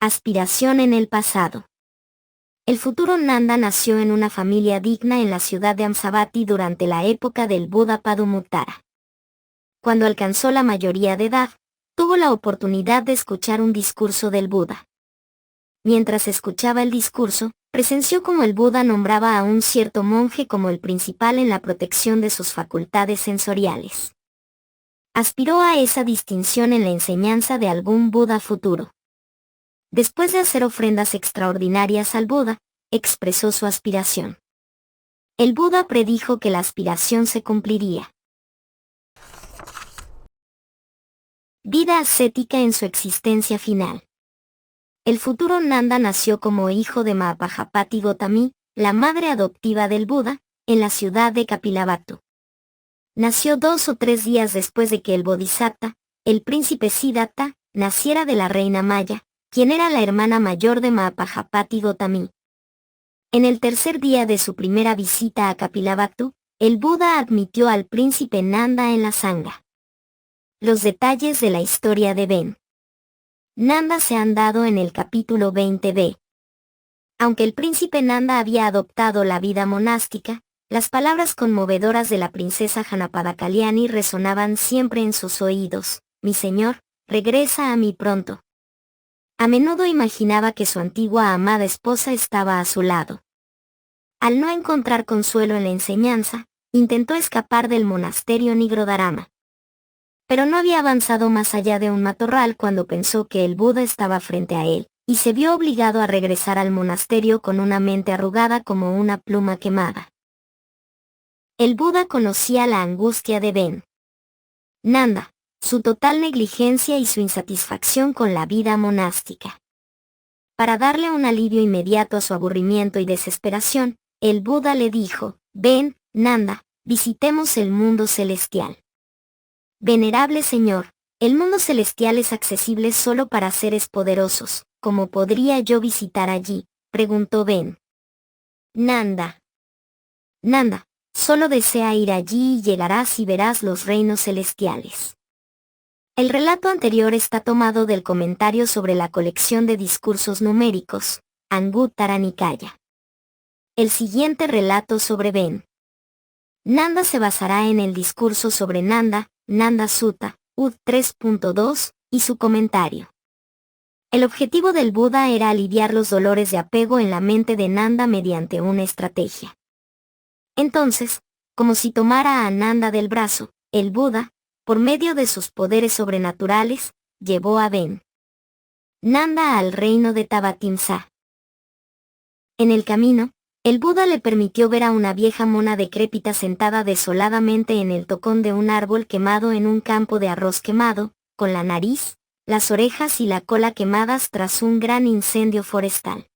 Aspiración en el pasado. El futuro Nanda nació en una familia digna en la ciudad de Amsabati durante la época del Buda Padumuttara. Cuando alcanzó la mayoría de edad, tuvo la oportunidad de escuchar un discurso del Buda. Mientras escuchaba el discurso, presenció cómo el Buda nombraba a un cierto monje como el principal en la protección de sus facultades sensoriales. Aspiró a esa distinción en la enseñanza de algún Buda futuro. Después de hacer ofrendas extraordinarias al Buda, expresó su aspiración. El Buda predijo que la aspiración se cumpliría. Vida ascética en su existencia final. El futuro Nanda nació como hijo de Mahapajapati Gotami, la madre adoptiva del Buda, en la ciudad de Kapilavatthu. Nació 2 o 3 días después de que el Bodhisattva, el príncipe Siddhartha, naciera de la reina Maya, quien era la hermana mayor de Mahapajapati Gotami. En el tercer día de su primera visita a Kapilavatthu, el Buda admitió al príncipe Nanda en la sangha. Los detalles de la historia de Ben Nanda se han dado en el capítulo 20b. Aunque el príncipe Nanda había adoptado la vida monástica, las palabras conmovedoras de la princesa Janapada Kalyani resonaban siempre en sus oídos: «Mi señor, regresa a mí pronto». A menudo imaginaba que su antigua amada esposa estaba a su lado. Al no encontrar consuelo en la enseñanza, intentó escapar del monasterio Nigrodharama. Pero no había avanzado más allá de un matorral cuando pensó que el Buda estaba frente a él, y se vio obligado a regresar al monasterio con una mente arrugada como una pluma quemada. El Buda conocía la angustia de Ben Nanda, su total negligencia y su insatisfacción con la vida monástica. Para darle un alivio inmediato a su aburrimiento y desesperación, el Buda le dijo: «Ven, Nanda, visitemos el mundo celestial». Venerable Señor, el mundo celestial es accesible solo para seres poderosos. ¿Cómo podría yo visitar allí?, preguntó Ben Nanda. Nanda, solo desea ir allí y llegarás y verás los reinos celestiales. El relato anterior está tomado del comentario sobre la colección de discursos numéricos, Anguttara Nikaya. El siguiente relato sobre Ben Nanda se basará en el discurso sobre Nanda, Nanda Sutta, UD 3.2, y su comentario. El objetivo del Buda era aliviar los dolores de apego en la mente de Nanda mediante una estrategia. Entonces, como si tomara a Nanda del brazo, el Buda, por medio de sus poderes sobrenaturales, llevó a Ben Nanda al reino de Tabatimsa. En el camino, el Buda le permitió ver a una vieja mona decrépita sentada desoladamente en el tocón de un árbol quemado en un campo de arroz quemado, con la nariz, las orejas y la cola quemadas tras un gran incendio forestal.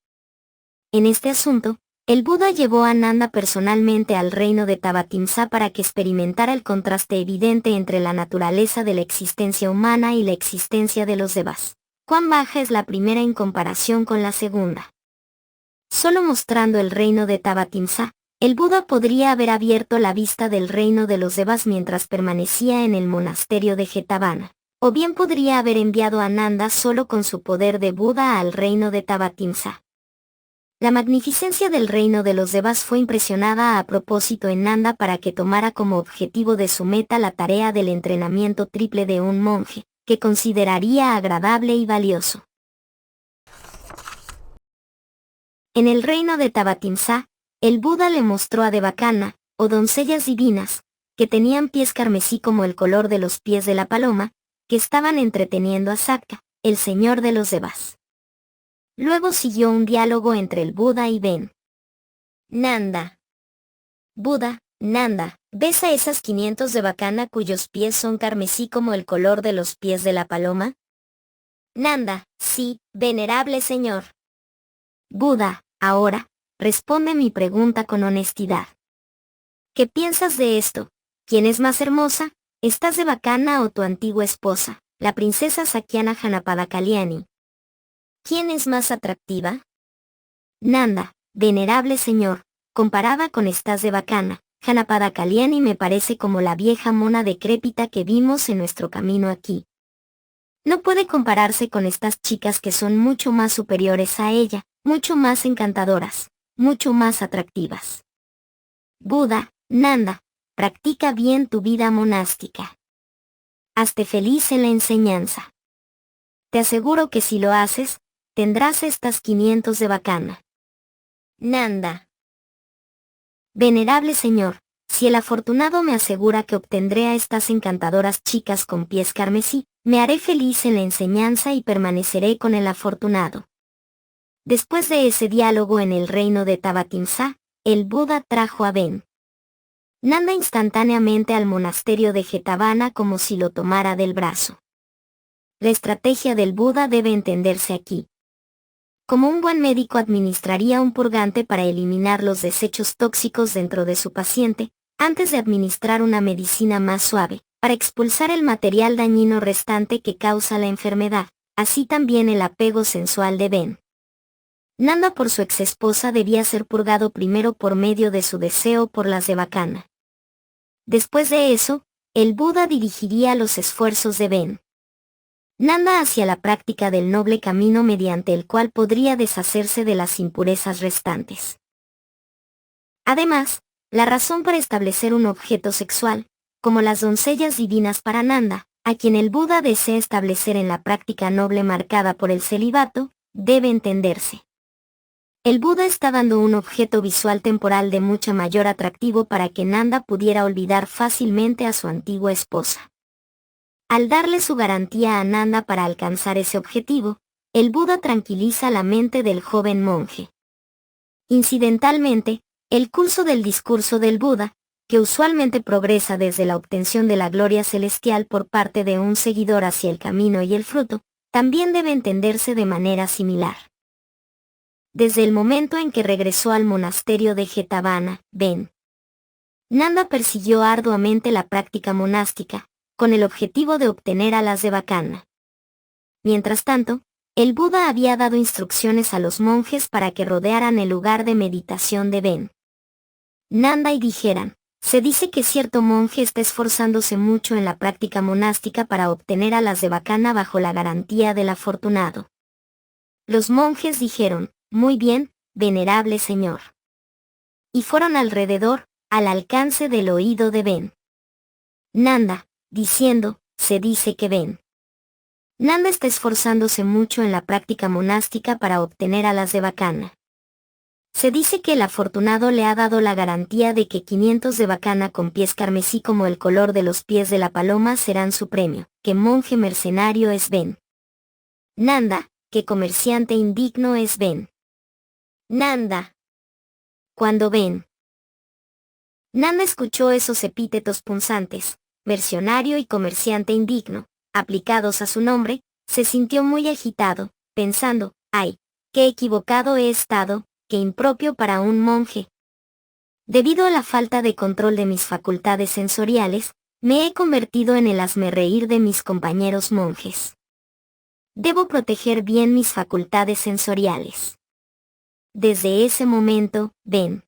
En este asunto, el Buda llevó a Nanda personalmente al reino de Tabatimsa para que experimentara el contraste evidente entre la naturaleza de la existencia humana y la existencia de los devas. Cuán baja es la primera en comparación con la segunda. Solo mostrando el reino de Tabatimsa, el Buda podría haber abierto la vista del reino de los devas mientras permanecía en el monasterio de Jetavana. O bien podría haber enviado a Nanda solo con su poder de Buda al reino de Tabatimsa. La magnificencia del reino de los devas fue impresionada a propósito en Nanda para que tomara como objetivo de su meta la tarea del entrenamiento triple de un monje, que consideraría agradable y valioso. En el reino de Tabatimsa, el Buda le mostró a Devakana, o doncellas divinas, que tenían pies carmesí como el color de los pies de la paloma, que estaban entreteniendo a Sakka, el señor de los devas. Luego siguió un diálogo entre el Buda y Ben Nanda. Buda: Nanda, ¿ves a esas 500 Devakana cuyos pies son carmesí como el color de los pies de la paloma? Nanda: sí, venerable señor. Buda: ahora, responde mi pregunta con honestidad. ¿Qué piensas de esto? ¿Quién es más hermosa? ¿Estás Devakana o tu antigua esposa, la princesa Sakyana Janapada Kalyani? ¿Quién es más atractiva? Nanda: venerable señor, comparada con estas Devakana, Janapada Kalyani me parece como la vieja mona decrépita que vimos en nuestro camino aquí. No puede compararse con estas chicas que son mucho más superiores a ella, mucho más encantadoras, mucho más atractivas. Buda, Nanda, practica bien tu vida monástica. Hazte feliz en la enseñanza. Te aseguro que si lo haces, tendrás estas 500 de bacana. Nanda. Venerable señor, si el afortunado me asegura que obtendré a estas encantadoras chicas con pies carmesí, me haré feliz en la enseñanza y permaneceré con el afortunado. Después de ese diálogo en el reino de Tabatimsa, el Buda trajo a Ben Nanda instantáneamente al monasterio de Jetavana como si lo tomara del brazo. La estrategia del Buda debe entenderse aquí. Como un buen médico administraría un purgante para eliminar los desechos tóxicos dentro de su paciente, antes de administrar una medicina más suave, para expulsar el material dañino restante que causa la enfermedad, así también el apego sensual de Ben Nanda por su exesposa debía ser purgado primero por medio de su deseo por las de bacana. Después de eso, el Buda dirigiría los esfuerzos de Ben Nanda hacia la práctica del noble camino mediante el cual podría deshacerse de las impurezas restantes. Además, la razón para establecer un objeto sexual, como las doncellas divinas para Nanda, a quien el Buda desea establecer en la práctica noble marcada por el celibato, debe entenderse. El Buda está dando un objeto visual temporal de mucha mayor atractivo para que Nanda pudiera olvidar fácilmente a su antigua esposa. Al darle su garantía a Nanda para alcanzar ese objetivo, el Buda tranquiliza la mente del joven monje. Incidentalmente, el curso del discurso del Buda, que usualmente progresa desde la obtención de la gloria celestial por parte de un seguidor hacia el camino y el fruto, también debe entenderse de manera similar. Desde el momento en que regresó al monasterio de Jetavana, Ben Nanda persiguió arduamente la práctica monástica, con el objetivo de obtener alas de bacana. Mientras tanto, el Buda había dado instrucciones a los monjes para que rodearan el lugar de meditación de Ben Nanda y dijeran: se dice que cierto monje está esforzándose mucho en la práctica monástica para obtener alas de bacana bajo la garantía del afortunado. Los monjes dijeron: muy bien, venerable señor. Y fueron alrededor, al alcance del oído de Ben Nanda, diciendo: se dice que Ben Nanda está esforzándose mucho en la práctica monástica para obtener alas de bacana. Se dice que el afortunado le ha dado la garantía de que 500 de bacana con pies carmesí como el color de los pies de la paloma serán su premio, que monje mercenario es Ben Nanda, que comerciante indigno es Ben Nanda. Cuando Ben Nanda escuchó esos epítetos punzantes, mercenario y comerciante indigno, aplicados a su nombre, se sintió muy agitado, pensando: ¡ay, qué equivocado he estado, qué impropio para un monje! Debido a la falta de control de mis facultades sensoriales, me he convertido en el hazmerreír de mis compañeros monjes. Debo proteger bien mis facultades sensoriales. Desde ese momento, Ben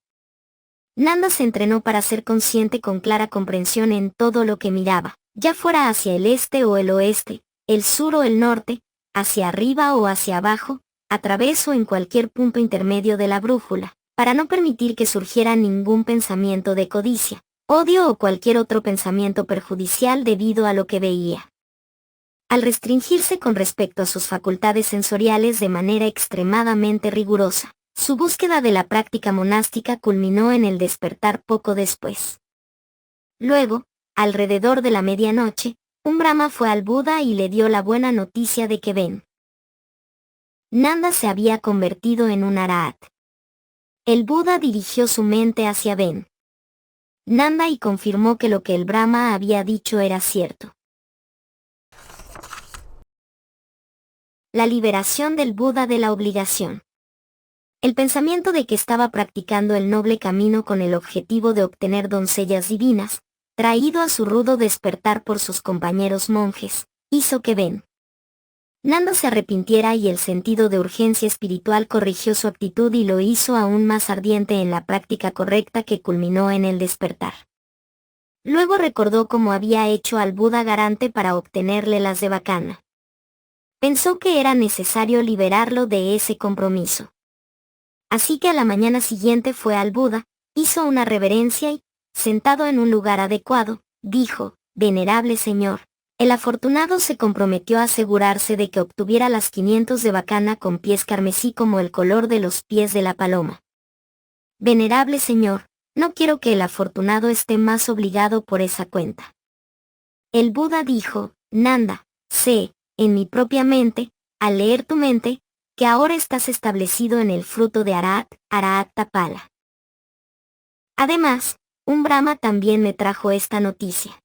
Nanda se entrenó para ser consciente con clara comprensión en todo lo que miraba, ya fuera hacia el este o el oeste, el sur o el norte, hacia arriba o hacia abajo, a través o en cualquier punto intermedio de la brújula, para no permitir que surgiera ningún pensamiento de codicia, odio o cualquier otro pensamiento perjudicial debido a lo que veía. Al restringirse con respecto a sus facultades sensoriales de manera extremadamente rigurosa, su búsqueda de la práctica monástica culminó en el despertar poco después. Luego, alrededor de la medianoche, un Brahma fue al Buda y le dio la buena noticia de que Ben Nanda se había convertido en un arahat. El Buda dirigió su mente hacia Ben Nanda y confirmó que lo que el Brahma había dicho era cierto. La liberación del Buda de la obligación. El pensamiento de que estaba practicando el noble camino con el objetivo de obtener doncellas divinas, traído a su rudo despertar por sus compañeros monjes, hizo que Ben Nanda se arrepintiera y el sentido de urgencia espiritual corrigió su actitud y lo hizo aún más ardiente en la práctica correcta que culminó en el despertar. Luego recordó cómo había hecho al Buda garante para obtenerle las de bacana. Pensó que era necesario liberarlo de ese compromiso. Así que a la mañana siguiente fue al Buda, hizo una reverencia y, sentado en un lugar adecuado, dijo: «Venerable señor, el afortunado se comprometió a asegurarse de que obtuviera las 500 de bacana con pies carmesí como el color de los pies de la paloma. Venerable señor, no quiero que el afortunado esté más obligado por esa cuenta». El Buda dijo: «Nanda, sé, en mi propia mente, al leer tu mente, que ahora estás establecido en el fruto de Arahat Tapala. Además, un Brahma también me trajo esta noticia.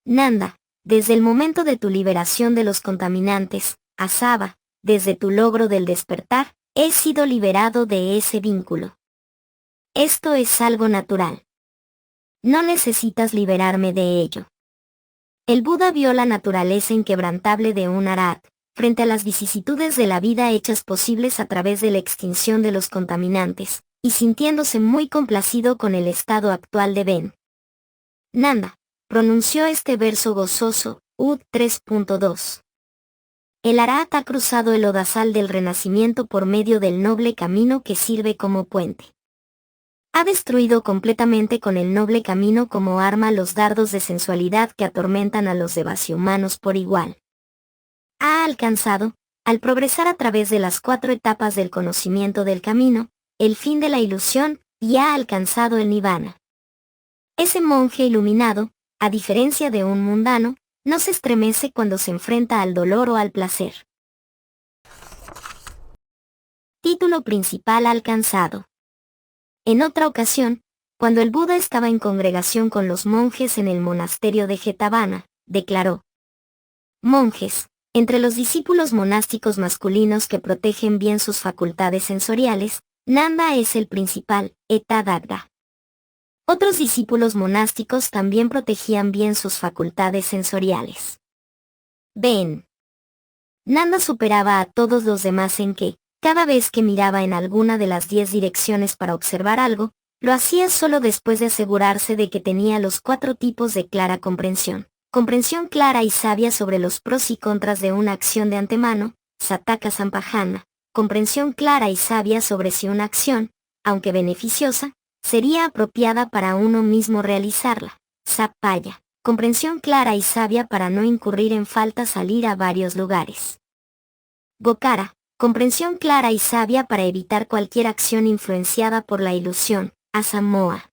Nanda, desde el momento de tu liberación de los contaminantes, Asava, desde tu logro del despertar, he sido liberado de ese vínculo. Esto es algo natural. No necesitas liberarme de ello». El Buda vio la naturaleza inquebrantable de un Arahat, frente a las vicisitudes de la vida hechas posibles a través de la extinción de los contaminantes, y sintiéndose muy complacido con el estado actual de Ben. Nanda, pronunció este verso gozoso, Ud 3.2. El Arahat ha cruzado el lodazal del renacimiento por medio del noble camino que sirve como puente. Ha destruido completamente con el noble camino como arma los dardos de sensualidad que atormentan a los devashumanos por igual. Ha alcanzado, al progresar a través de las 4 etapas del conocimiento del camino, el fin de la ilusión, y ha alcanzado el nirvana. Ese monje iluminado, a diferencia de un mundano, no se estremece cuando se enfrenta al dolor o al placer. Título principal alcanzado. En otra ocasión, cuando el Buda estaba en congregación con los monjes en el monasterio de Jetavana, declaró: «Monjes, entre los discípulos monásticos masculinos que protegen bien sus facultades sensoriales, Nanda es el principal, Etadagda». Otros discípulos monásticos también protegían bien sus facultades sensoriales. Ben. Nanda superaba a todos los demás en que, cada vez que miraba en alguna de las 10 direcciones para observar algo, lo hacía solo después de asegurarse de que tenía los 4 tipos de clara comprensión. Comprensión clara y sabia sobre los pros y contras de una acción de antemano, Sataka Sampajana. Comprensión clara y sabia sobre si una acción, aunque beneficiosa, sería apropiada para uno mismo realizarla, Sappaya. Comprensión clara y sabia para no incurrir en faltas al ir a varios lugares. Gokara. Comprensión clara y sabia para evitar cualquier acción influenciada por la ilusión, Asamoah.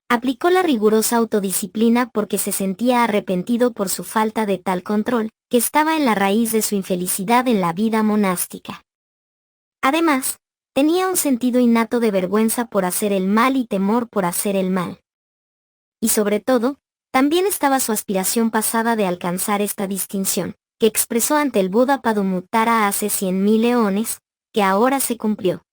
Aplicó la rigurosa autodisciplina porque se sentía arrepentido por su falta de tal control, que estaba en la raíz de su infelicidad en la vida monástica. Además, tenía un sentido innato de vergüenza por hacer el mal y temor por hacer el mal. Y sobre todo, también estaba su aspiración pasada de alcanzar esta distinción, que expresó ante el Buda Padumuttara hace 100.000 eones, que ahora se cumplió.